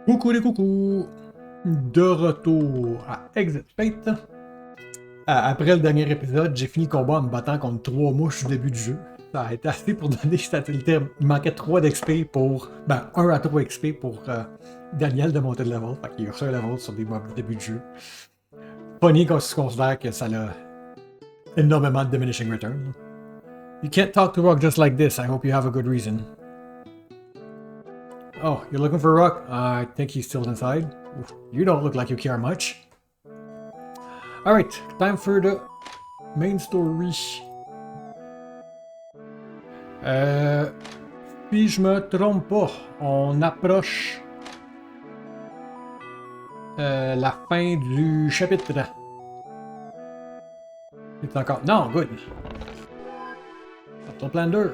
Coucou les coucous! De retour à Exit Fate. Après le dernier épisode, j'ai fini le combat en me battant contre 3 mouches au début du jeu. Ça a été assez pour donner il manquait 3 d'XP pour. Ben, 1 à 3 XP pour Daniel de monter de level. Fait qu'il a reçu un level sur des mobs du début du jeu. Funny quand tu considères que ça a énormément de diminishing return. You can't talk to Rock just like this. I hope you have a good reason. Oh, you're looking for Rock? I think he's still inside. You don't look like you care much. Alright, time for the main story. Si je me trompe pas, on approche la fin du chapitre. C'est encore... Non, good. Ton plan 2.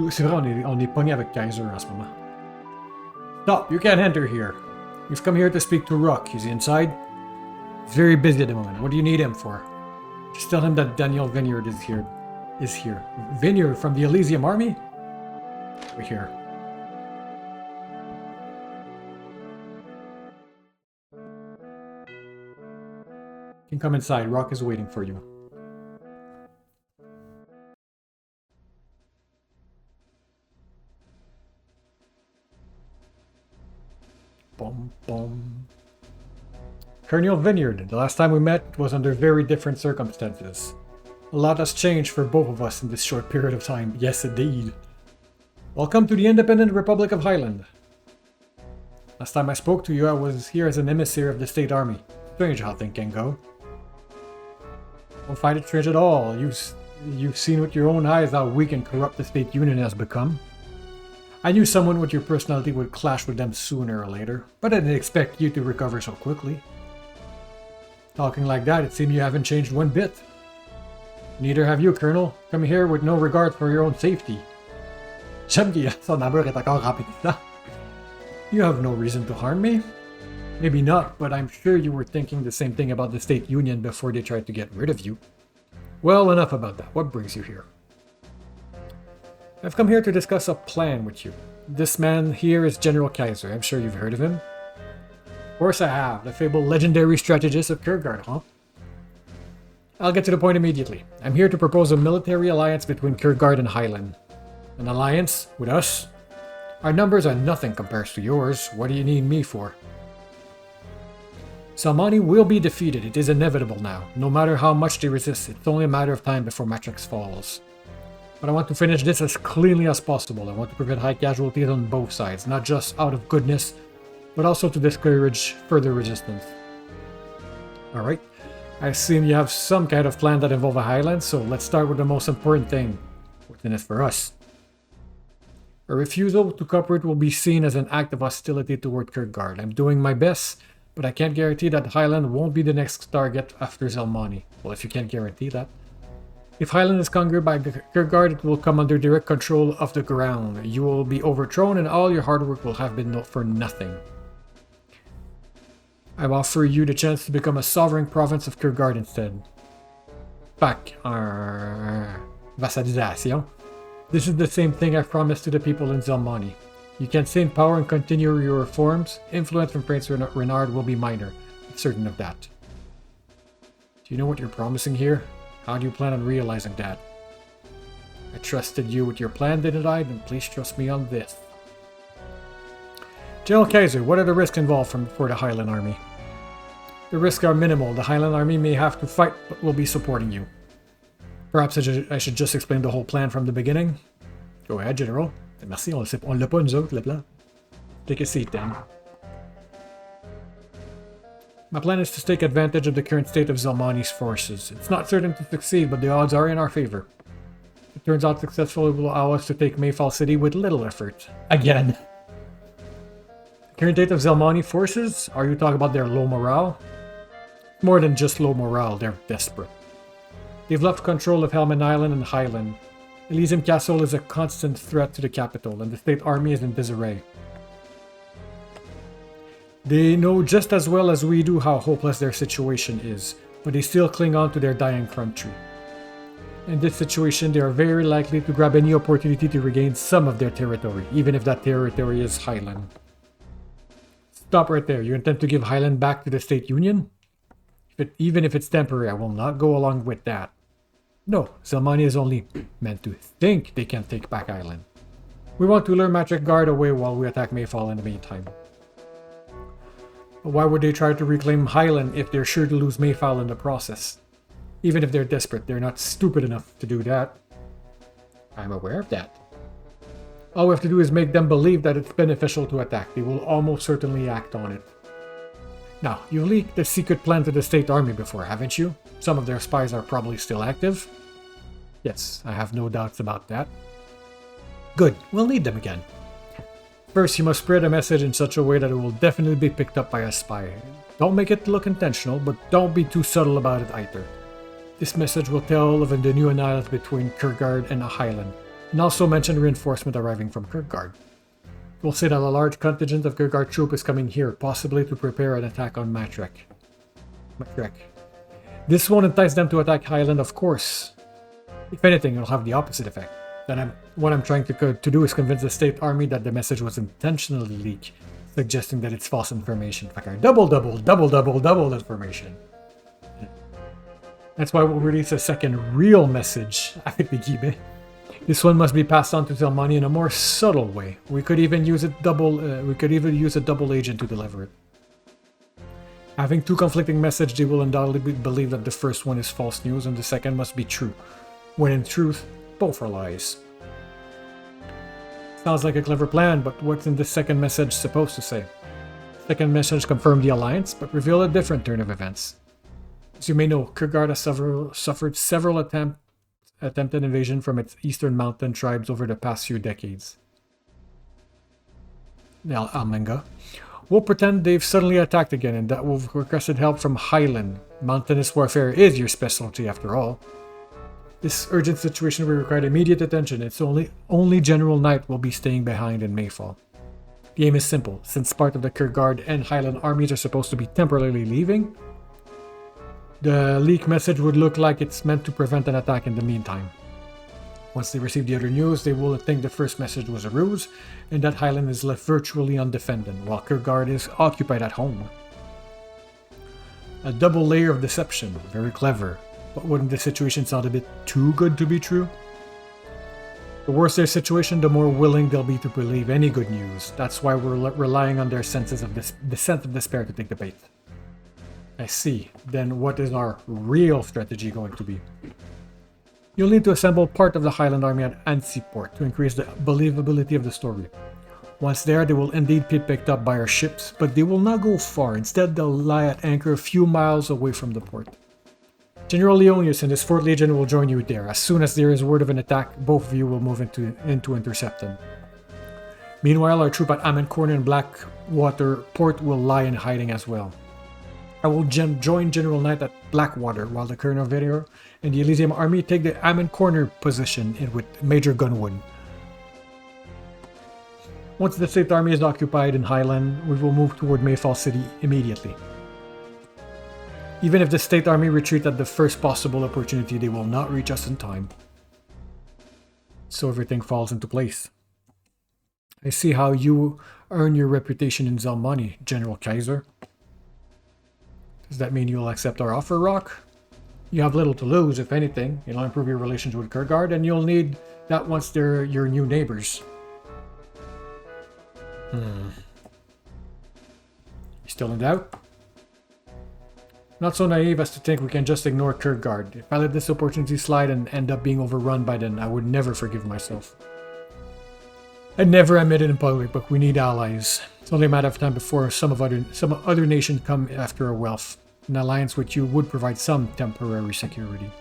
C'est vrai, on est pogné avec Kaiser en ce moment. Stop, you can't enter here. You've come here to speak to Rock. Is he inside? He's very busy at the moment. What do you need him for? Just tell him that Daniel Vineyard is here. Vineyard from the Elysium army? We're here. You can come inside. Rock is waiting for you. Boom, boom. Colonel Vineyard, the last time we met was under very different circumstances. A lot has changed for both of us in this short period of time. Yes, indeed. Welcome to the Independent Republic of Highland. Last time I spoke to you, I was here as an emissary of the State Army. Strange how things can go. Don't find it strange at all. You've seen with your own eyes how weak and corrupt the State Union has become. I knew someone with your personality would clash with them sooner or later, but I didn't expect you to recover so quickly. Talking like that, it seems you haven't changed one bit. Neither have you, Colonel. Come here with no regard for your own safety. J'aime que son amour est encore rempli de temps. You have no reason to harm me. Maybe not, but I'm sure you were thinking the same thing about the State Union before they tried to get rid of you. Well, enough about that. What brings you here? I've come here to discuss a plan with you. This man here is General Kaiser. I'm sure you've heard of him. Of course I have. The fabled legendary strategist of Kierkegaard, huh? I'll get to the point immediately. I'm here to propose a military alliance between Kierkegaard and Highland. An alliance with us? Our numbers are nothing compared to yours. What do you need me for? Salmani will be defeated. It is inevitable now. No matter how much they resist, it's only a matter of time before Matrix falls. But I want to finish this as cleanly as possible. I want to prevent high casualties on both sides, not just out of goodness, but also to discourage further resistance. Alright, I assume you have some kind of plan that involves a Highland, so let's start with the most important thing. What's in it for us? A refusal to cooperate will be seen as an act of hostility toward Kierkegaard. I'm doing my best, but I can't guarantee that Highland won't be the next target after Zelmani. Well, if you can't guarantee that. If Highland is conquered by Kierkegaard, it will come under direct control of the ground. You will be overthrown and all your hard work will have been for nothing. I offer you the chance to become a sovereign province of Kierkegaard instead. Back, vassalisation. This is the same thing I've promised to the people in Zelmani. You can stay in power and continue your reforms. Influence from Prince Renard will be minor. I'm certain of that. Do you know what you're promising here? How do you plan on realizing that? I trusted you with your plan, didn't I? Then please trust me on this. General Kaiser, what are the risks involved for the Highland Army? The risks are minimal. The Highland Army may have to fight, but will be supporting you. Perhaps I should just explain the whole plan from the beginning? Go ahead, General. Merci, on l'a pas nous autres, le plan. Take a seat, then. My plan is to take advantage of the current state of Zelmani's forces. It's not certain to succeed, but the odds are in our favor. If it turns out successful, it will allow us to take Mayfall City with little effort. Again. The current state of Zelmani forces? Are you talking about their low morale? More than just low morale, they're desperate. They've left control of Helman Island and Highland. Elysium Castle is a constant threat to the capital, and the state army is in disarray. They know just as well as we do how hopeless their situation is, but they still cling on to their dying country. In this situation, they are very likely to grab any opportunity to regain some of their territory, even if that territory is Highland. Stop right there. You intend to give Highland back to the State Union? Even if it's temporary, I will not go along with that. No, Zelmani is only meant to think they can take back Highland. We want to lure Magic Guard away while we attack Mayfall in the meantime. But why would they try to reclaim Highland if they're sure to lose Mayfall in the process? Even if they're desperate, they're not stupid enough to do that. I'm aware of that. All we have to do is make them believe that it's beneficial to attack. They will almost certainly act on it. Now, you've leaked the secret plan to the State Army before, haven't you? Some of their spies are probably still active. Yes, I have no doubts about that. Good, we'll need them again. First, you must spread a message in such a way that it will definitely be picked up by a spy. Don't make it look intentional, but don't be too subtle about it either. This message will tell of the new alliance between Kurgard and Highland, and also mention reinforcement arriving from Kurgard. It will say that a large contingent of Kurgard troop is coming here, possibly to prepare an attack on Matrek. This won't entice them to attack Highland, of course. If anything, it'll have the opposite effect. Then what I'm trying to do is convince the State Army that the message was intentionally leaked, suggesting that it's false information. Like our double information. That's why we'll release a second real message after Gibe. This one must be passed on to Zelmani in a more subtle way. We could even use a double agent to deliver it. Having two conflicting messages, they will undoubtedly believe that the first one is false news and the second must be true, when in truth, both are lies. Sounds like a clever plan, but what's in the second message supposed to say? Second message confirmed the alliance, but revealed a different turn of events. As you may know, Kurgard has suffered several attempted invasion from its eastern mountain tribes over the past few decades. Now, Almenga. We'll pretend they've suddenly attacked again and that we've requested help from Highland. Mountainous warfare is your specialty after all. This urgent situation will require immediate attention. It's only General Knight will be staying behind in Mayfall. The aim is simple. Since part of the Kurgard and Highland armies are supposed to be temporarily leaving, the leak message would look like it's meant to prevent an attack in the meantime. Once they receive the other news, they will think the first message was a ruse, and that Highland is left virtually undefended, while Kurgard is occupied at home. A double layer of deception, very clever, but wouldn't the situation sound a bit too good to be true? The worse their situation, the more willing they'll be to believe any good news. That's why we're relying on their sense of despair to take the bait. I see. Then what is our real strategy going to be? You'll need to assemble part of the Highland army at Ansiport to increase the believability of the story. Once there, they will indeed be picked up by our ships, but they will not go far. Instead, they'll lie at anchor a few miles away from the port. General Leonius and his 4th Legion will join you there. As soon as there is word of an attack, both of you will move into intercept them. Meanwhile, our troop at Amancorn and Blackwater Port will lie in hiding as well. I will join General Knight at Blackwater, while the Colonel Video and the Elysium Army take the Ammon Corner position with Major Gunwood. Once the State Army is occupied in Highland, we will move toward Mayfall City immediately. Even if the State Army retreat at the first possible opportunity, they will not reach us in time. So everything falls into place. I see how you earn your reputation in Zelmani, General Kaiser. Does that mean you'll accept our offer, Rock? You have little to lose, if anything. You'll improve your relations with Kurgard, and you'll need that once they're your new neighbors. You still in doubt? Not so naive as to think we can just ignore Kurgard. If I let this opportunity slide and end up being overrun by them, I would never forgive myself. I'd never admit it in public, but we need allies. It's only a matter of time before some other nation come after our wealth. An alliance with you would provide some temporary security.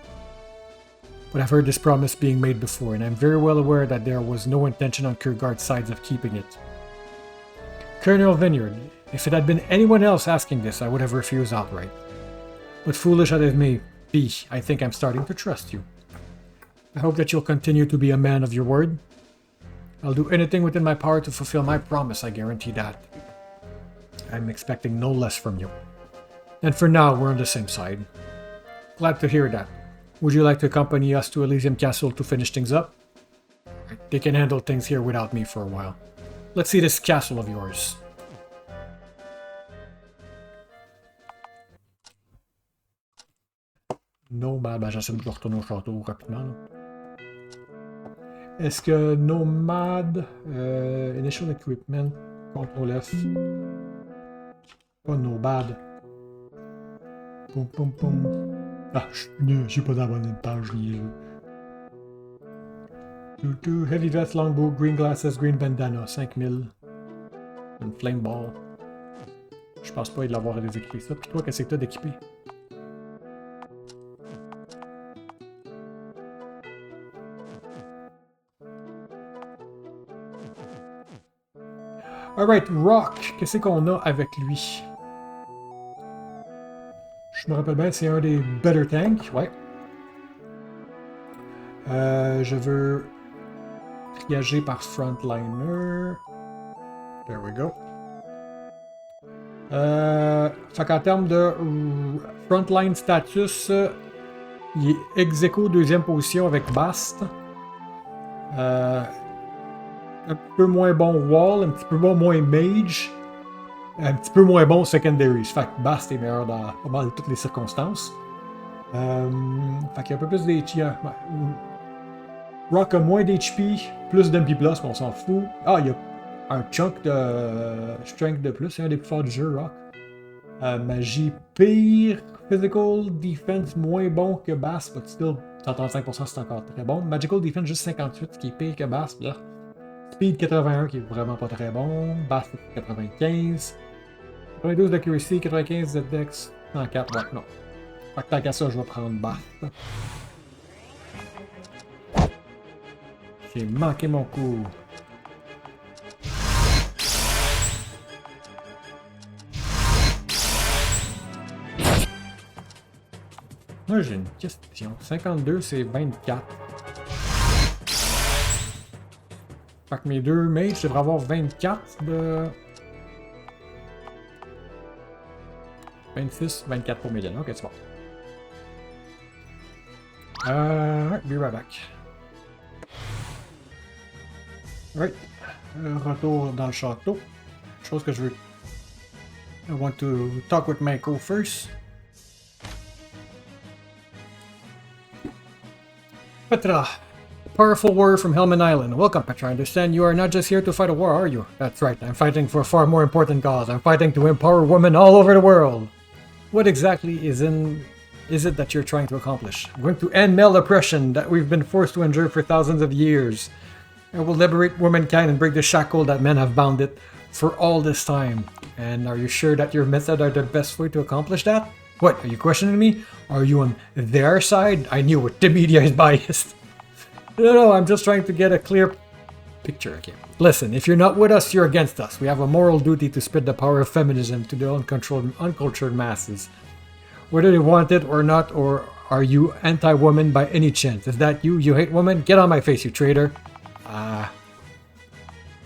But I've heard this promise being made before, and I'm very well aware that there was no intention on Kurgard's side of keeping it. Colonel Vineyard, if it had been anyone else asking this, I would have refused outright. But foolish as it may be, I think I'm starting to trust you. I hope that you'll continue to be a man of your word. I'll do anything within my power to fulfill my promise, I guarantee that. I'm expecting no less from you. And for now, we're on the same side. Glad to hear that. Would you like to accompany us to Elysium Castle to finish things up? They can handle things here without me for a while. Let's see this castle of yours. Nomade, ben j'essaie de retourner au château rapidement. Là. Est-ce que Nomade, Initial Equipment, Control F, pas Nomade. Poum poum poum. Ah, je suis pas dans la bonne page, Heavy Vest, Longbow, Green Glasses, Green Bandana, 5000. Une Flame Ball. Je pense pas de l'avoir à les équiper ça. Puis toi, qu'est-ce que t'as d'équipé? Alright, Rock, qu'est-ce qu'on a avec lui? Je me rappelle bien, c'est un des Better Tanks, ouais. Je veux triager par Frontliner. There we go. Fait qu'en termes de Frontline status, il est ex-aequo deuxième position avec Bast. Un peu moins bon Wall, un petit peu moins Mage, un petit peu moins bon Secondaries. Fait que Bast est meilleur dans pas mal toutes les circonstances. Fait qu'il y a un peu plus d'HP. Rock a moins d'HP, plus d'MP+, mais on s'en fout. Ah, il y a un chunk de strength de plus, c'est un des plus forts du jeu, Rock. Magie pire, Physical Defense moins bon que Bast, but still 135% c'est encore très bon. Magical Defense juste 58, ce qui est pire que Bast, là. Speed 81 qui est vraiment pas très bon. Bast 95. 92 d'accuracy, 95 de dex, 104. Ouais, non. Fait que tant qu'à ça, je vais prendre Bast. J'ai manqué mon coup. Moi j'ai une question. 52 c'est 24. Fait que mes deux mages devraient avoir 24 de... 26, 24 pour mes dents. Ok, c'est bon. Be right back. Right. Retour dans le château. Chose que je veux... I want to talk with my crew first. Petra. Powerful warrior from Helman Island. Welcome, Petra. I understand you are not just here to fight a war, are you? That's right. I'm fighting for a far more important cause. I'm fighting to empower women all over the world. What exactly is it that you're trying to accomplish? I'm going to end male oppression that we've been forced to endure for thousands of years. I will liberate womankind and break the shackle that men have bound it for all this time. And are you sure that your method are the best way to accomplish that? What, are you questioning me? Are you on their side? I knew it. The media is biased. No, I'm just trying to get a clear picture. Okay. Listen, if you're not with us, you're against us. We have a moral duty to spread the power of feminism to the uncultured masses. Whether they want it or not, or are you anti-woman by any chance? Is that you? You hate women? Get on my face, you traitor.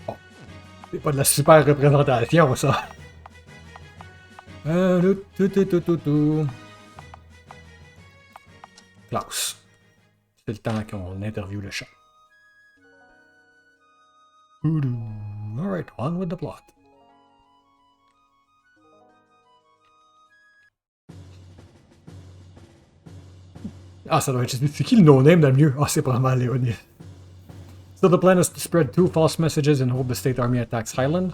Bon. C'est pas de la super représentation, ça. Klaus. C'est le temps qu'on interviewe le chat. Alright, on with the plot. Ah, ça doit être... C'est qui le no-name dans le mieux? Ah, c'est probablement Léonie. So the plan is to spread 2 false messages and hope the state army attacks Highland.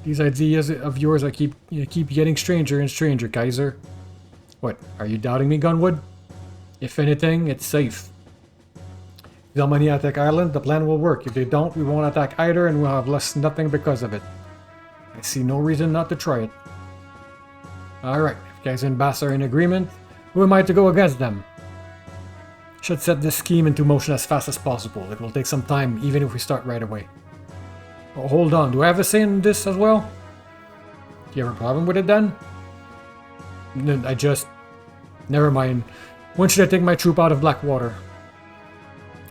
These ideas of yours I keep getting stranger and stranger, Kaiser. What, are you doubting me, Gunwood? If anything, it's safe. If the money attack Ireland, the plan will work. If they don't, we won't attack either and we'll have lost nothing because of it. I see no reason not to try it. Alright, if Kaiser and Bass are in agreement, who am I to go against them? Should set this scheme into motion as fast as possible. It will take some time, even if we start right away. Oh, hold on, do I have a say in this as well? Do you have a problem with it then? Never mind. When should I take my troop out of Blackwater?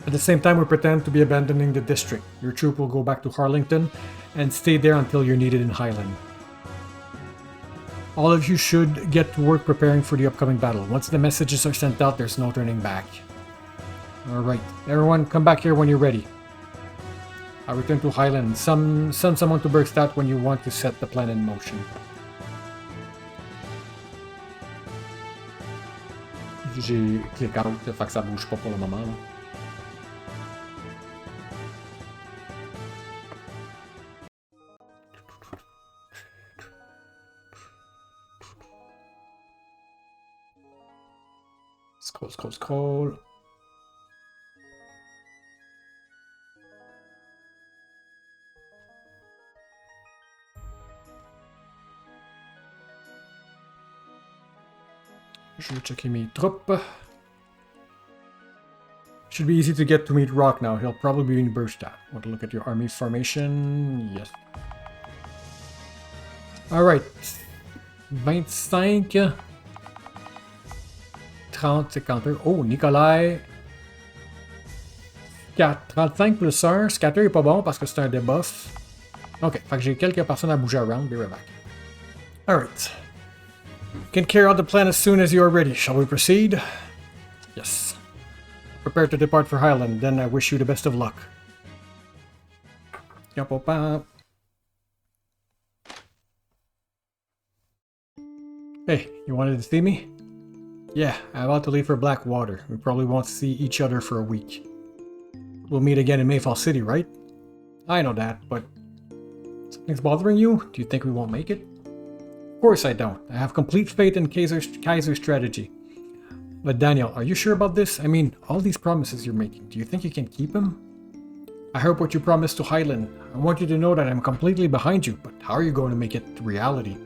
At the same time, we pretend to be abandoning the district. Your troop will go back to Harlington and stay there until you're needed in Highland. All of you should get to work preparing for the upcoming battle. Once the messages are sent out, there's no turning back. Alright, everyone come back here when you're ready. I'll return to Highland. Send someone to Bergstadt when you want to set the plan in motion. J'ai cliqué out, fait que ça bouge pas pour le moment. Là. Scroll. Je vais checker mes troupes. Should be easy to get to meet Rock now. He'll probably be in Bergstadt. Want to look at your army formation? Yes. Alright. 25. 30, 52. Oh, Nikolai. 35 plus 1. Scatter est pas bon parce que c'est un debuff. Ok, fait que j'ai quelques personnes à bouger around. Be right back. Alright. Can carry out the plan as soon as you are ready. Shall we proceed? Yes. Prepare to depart for Highland, then I wish you the best of luck. Hey, you wanted to see me? Yeah, I'm about to leave for Blackwater. We probably won't see each other for a week. We'll meet again in Mayfall City, right? I know that, but... Something's bothering you? Do you think we won't make it? Of course I don't. I have complete faith in Kaiser's strategy. But Daniel, are you sure about this? I mean, all these promises you're making, do you think you can keep them? I heard what you promised to Highland. I want you to know that I'm completely behind you, but how are you going to make it reality?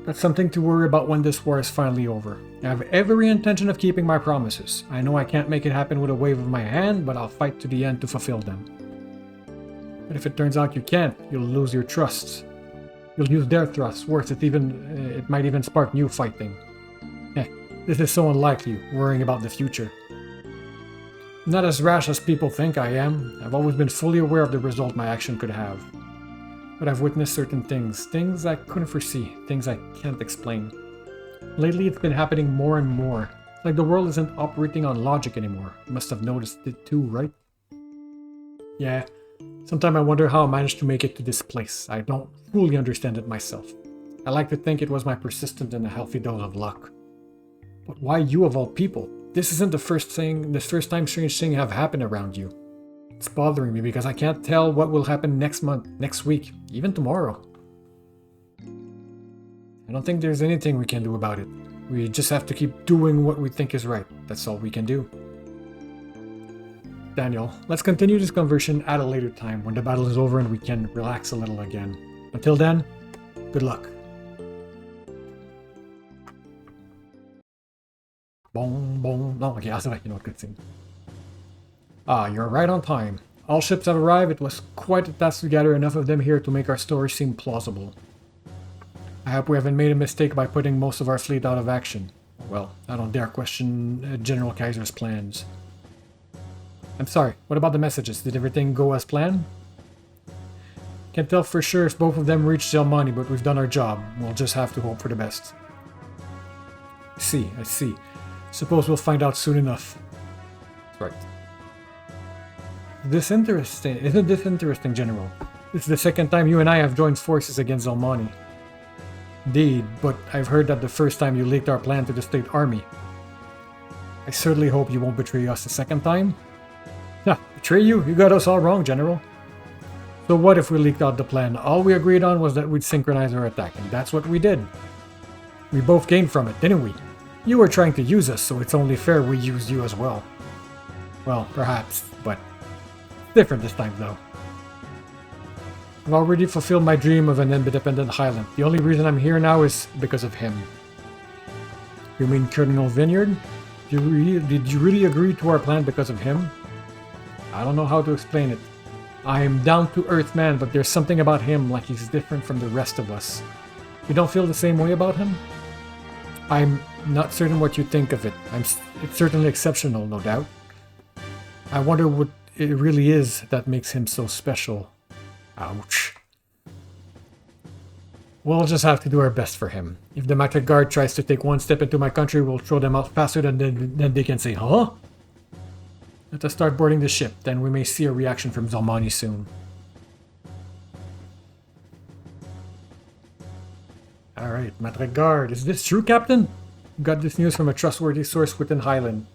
That's something to worry about when this war is finally over. I have every intention of keeping my promises. I know I can't make it happen with a wave of my hand, but I'll fight to the end to fulfill them. But if it turns out you can't, you'll lose your trust. You'll use their trust. Worse, it might even spark new fighting. This is so unlike you, worrying about the future. I'm not as rash as people think I am. I've always been fully aware of the result my action could have. But I've witnessed certain things I couldn't foresee, things I can't explain. Lately it's been happening more and more. It's like the world isn't operating on logic anymore. You must have noticed it too, right? Yeah. Sometimes I wonder how I managed to make it to this place. I don't fully understand it myself. I like to think it was my persistence and a healthy dose of luck. But why you of all people? This isn't the first time strange things have happened around you. It's bothering me because I can't tell what will happen next month, next week, even tomorrow. I don't think there's anything we can do about it. We just have to keep doing what we think is right. That's all we can do. Daniel, let's continue this conversation at a later time when the battle is over and we can relax a little again. Until then, good luck. Boom, boom. No, okay, that's right, you know what, good scene. Ah, you're right on time. All ships have arrived. It was quite a task to gather enough of them here to make our story seem plausible. I hope we haven't made a mistake by putting most of our fleet out of action. Well, I don't dare question General Kaiser's plans. I'm sorry, what about the messages? Did everything go as planned? Can't tell for sure if both of them reached Zelmani, but we've done our job. We'll just have to hope for the best. I see. Suppose we'll find out soon enough. Right. Isn't this interesting, General? This is the second time you and I have joined forces against Zelmani. Indeed, but I've heard that the first time you leaked our plan to the State Army. I certainly hope you won't betray us the second time. Betray you? You got us all wrong, General. So what if we leaked out the plan? All we agreed on was that we'd synchronize our attack, and that's what we did. We both gained from it, didn't we? You were trying to use us, so it's only fair we used you as well. Well, perhaps, but different this time, though. I've already fulfilled my dream of an independent Highland. The only reason I'm here now is because of him. You mean Colonel Vineyard? Did you really agree to our plan because of him? I don't know how to explain it. I'm down-to-earth man, but there's something about him like he's different from the rest of us. You don't feel the same way about him? I'm not certain what you think of it. It's certainly exceptional, no doubt. I wonder what it really is that makes him so special. Ouch. We'll just have to do our best for him. If the Matrix Guard tries to take one step into my country, we'll throw them out faster than they can say, huh? Let us start boarding the ship, then we may see a reaction from Zalmani soon. Alright, Matrix Guard, is this true, Captain? We got this news from a trustworthy source within Highland.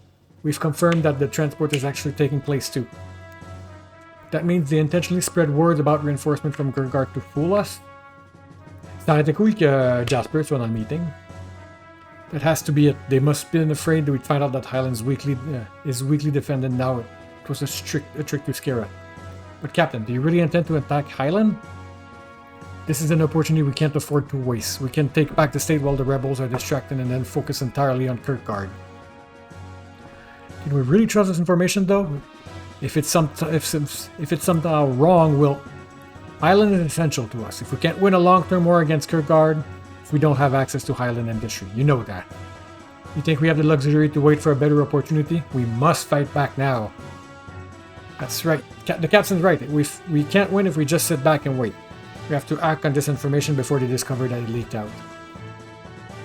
We've confirmed that the transport is actually taking place too. That means they intentionally spread words about reinforcement from Gurgard to fool us? Ça aurait été cool que Jasper soit dans le meeting. That has to be it. They must have been afraid that we'd find out that Highland's is weakly defended now. It was a trick to scare us. But Captain, do you really intend to attack Highland? This is an opportunity we can't afford to waste. We can take back the state while the rebels are distracted and then focus entirely on Kirkguard. Can we really trust this information though? If it's somehow wrong, well, Highland is essential to us. If we can't win a long-term war against Kirkguard, if we don't have access to Highland industry, you know that. You think we have the luxury to wait for a better opportunity? We must fight back now. That's right. The captain's right. We can't win if we just sit back and wait. We have to act on this information before they discover that it leaked out.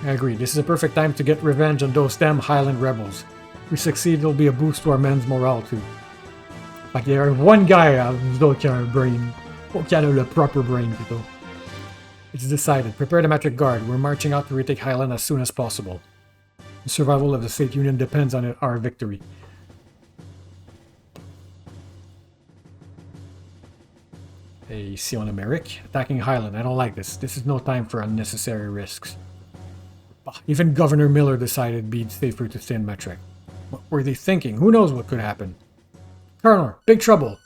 I agree. This is a perfect time to get revenge on those damn Highland rebels. If we succeed, it'll be a boost to our men's morale too. Like there is one guy who qui a un brain. Qui a le proper brain, plutôt. It's decided. Prepare the Matrix Guard. We're marching out to retake Highland as soon as possible. The survival of the State Union depends on our victory. Hey, ici on Merrick. Attacking Highland. I don't like this. This is no time for unnecessary risks. Even Governor Miller decided it'd be safer to stay in Metric. What were they thinking? Who knows what could happen? Colonel, big trouble.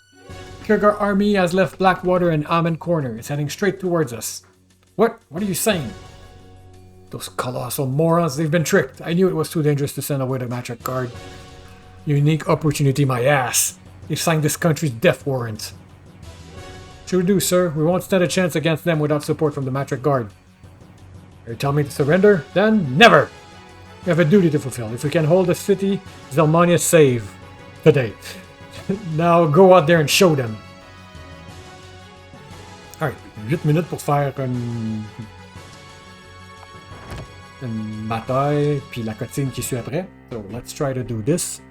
Kirgar army has left Blackwater and Almond Corner. It's heading straight towards us. What? What are you saying? Those colossal morons, they've been tricked. I knew it was too dangerous to send away the Matrix Guard. Unique opportunity, my ass. They've signed this country's death warrant. Sure do, sir. We won't stand a chance against them without support from the Matrix Guard. You tell me to surrender? Then never! We have a duty to fulfill. If we can hold the city, Zelmania save. Today. Now go out there and show them. Alright, 8 minutes pour faire une bataille, puis la cutscene qui suit après. So let's try to do this.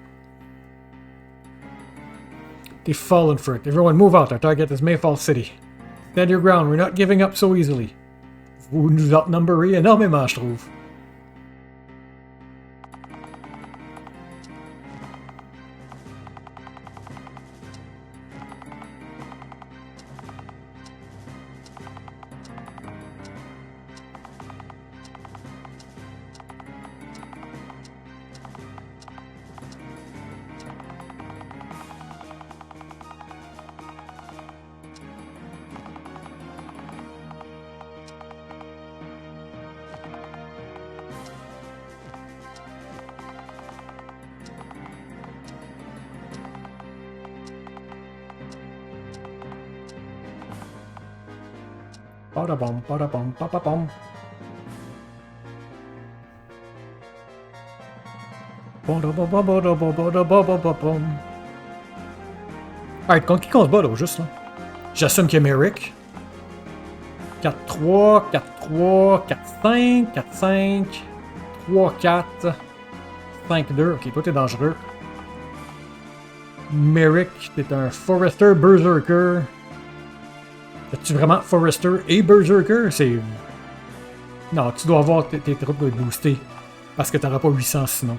They've fallen for it. Everyone move out. Our target is Mayfall City. Stand your ground. We're not giving up so easily. Vous nous outnumberez énormément, je trouve. Ba-da-bum, ba-da-bum, ba-ba-bum. Ba-da-ba-ba-ba-da-ba-ba-da-ba-ba-bum. Alright, contre qui qu'on se bat là, au juste là? J'assume qu'il y a Merrick. 4-3, 4-3, 4-5, 4-5, 3-4, 5-2. Ok, toi t'es dangereux. Merrick, t'es un Forester Berserker. Es-tu vraiment Forester et Berserker? C'est... Non, tu dois avoir tes troupes boostées. Parce que t'auras pas 800 sinon.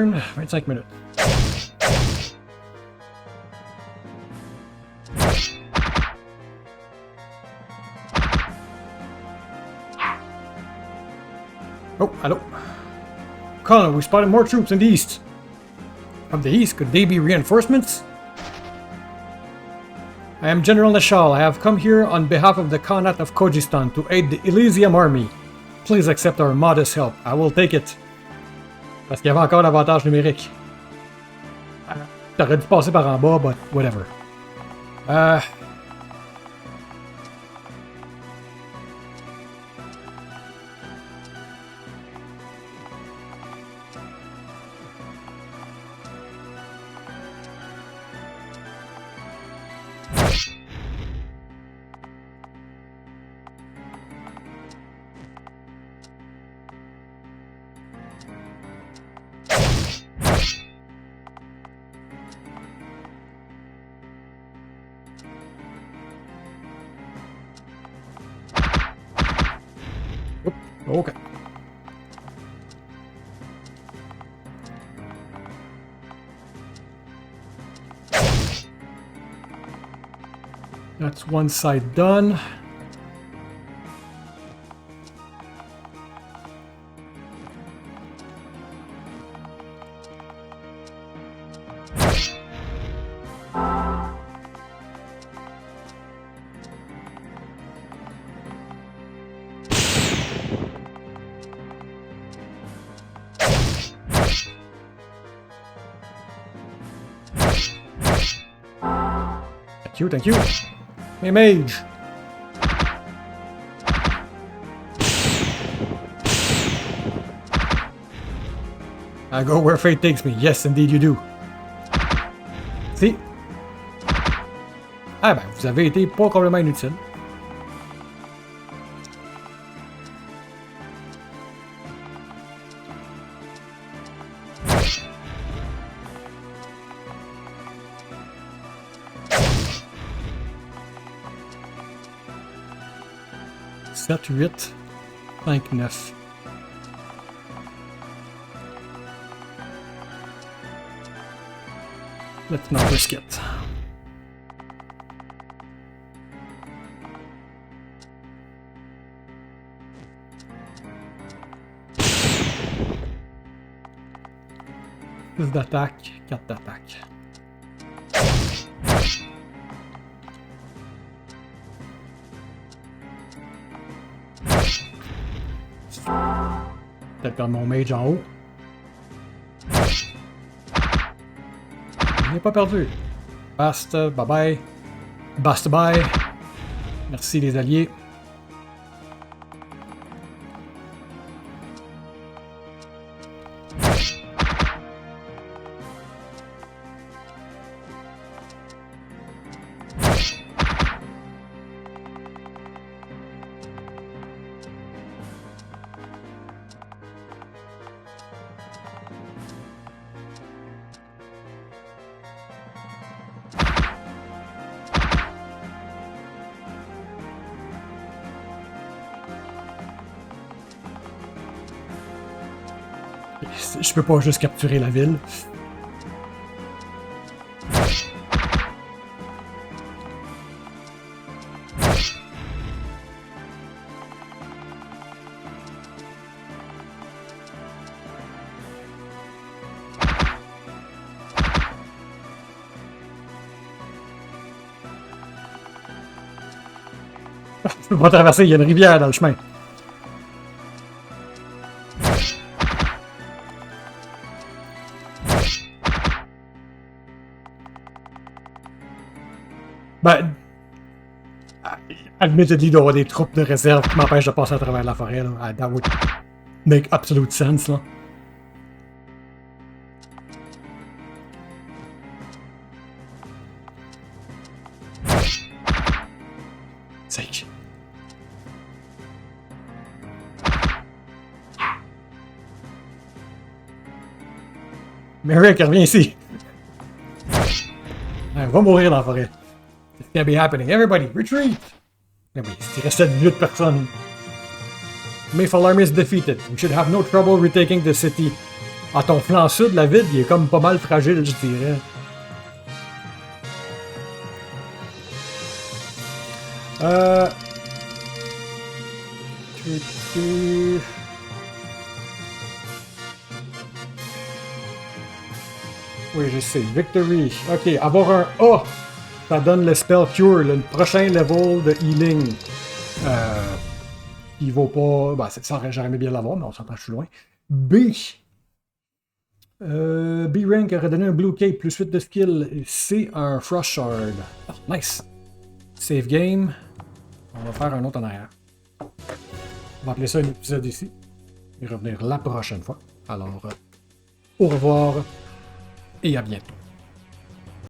turn. 25 minutes. Oh, hello. Colonel, we spotted more troops in the east. From the east, could they be reinforcements? I am General Nashal. I have come here on behalf of the Khanate of Kojistan to aid the Elysium army. Please accept our modest help. I will take it. Parce qu'il y avait encore l'avantage numérique. T'aurais dû passer par en bas, but whatever. Okay. That's one side done. Thank you. Hey, mage. I go where fate takes me. Yes, indeed you do. Si. Ah ben, vous avez été pas complètement inutile. Sept, 8, 5, 9. Let's not risk it. Six d'attaque, 4 d'attaque. Peut-être perdre mon mage en haut. Je n'ai pas perdu. Basta, bye bye. Basta bye. Merci les alliés. Je peux pas juste capturer la ville. Je peux pas traverser, il y a une rivière dans le chemin. Ben, admittedly, il doit y avoir des troupes de réserve qui m'empêchent de passer à travers la forêt. Là. That would make absolute sense. Là. Sake. Merrick, reviens ici. On va mourir dans la forêt. It's gonna be happening. Everybody, retreat! Mais oui, il restait 8 personnes. Mayfall army is defeated. We should have no trouble retaking the city Ah, ton flanc sud, la vide, il est comme pas mal fragile, je dirais. Euh... Oui, je sais. Victory. Ok, avoir un A, ça donne le spell cure, le prochain level de healing. Il vaut pas... Bah, ça, j'aurais aimé bien l'avoir, mais on s'entend, je suis loin. B. B-Rank aurait donné un Blue Cape plus 8 de skill. C, un Frost Shard. Oh, nice. Save game. On va faire un autre en arrière. On va appeler ça un épisode ici. Et revenir la prochaine fois. Alors, au revoir et à bientôt.